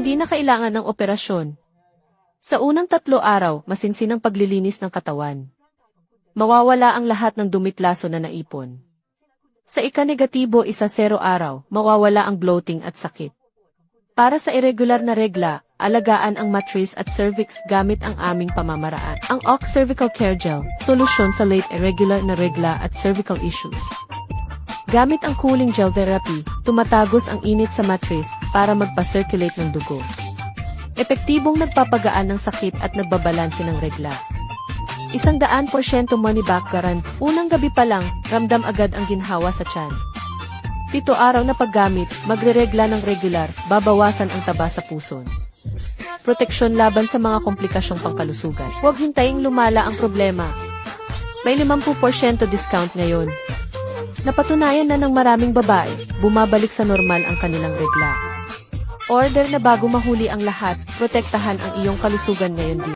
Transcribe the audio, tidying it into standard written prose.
Hindi na kailangan ng operasyon. Sa unang 3 araw, masinsinang paglilinis ng katawan. Mawawala ang lahat ng dumitlaso na naipon. Sa ika-negatibo 1-0 araw, mawawala ang bloating at sakit. Para sa irregular na regla, alagaan ang mattress at cervix gamit ang aming pamamaraan. Ang Ox Cervical Care Gel, solusyon sa late irregular na regla at cervical issues. Gamit ang cooling gel therapy, tumatagos ang init sa mattress para magpa-circulate ng dugo. Epektibong nagpapagaan ng sakit at nagbabalanse ng regla. 100% money back guarantee. Unang gabi pa lang, ramdam agad ang ginhawa sa tiyan. 7 araw na paggamit, magreregla ng regular, babawasan ang taba sa puson. Proteksyon laban sa mga komplikasyong pangkalusugan. Huwag hintaying lumala ang problema. May 50% discount ngayon. Napatunayan na ng maraming babae, bumabalik sa normal ang kanilang regla. Order na bago mahuli ang lahat, protektahan ang iyong kalusugan ngayon dito.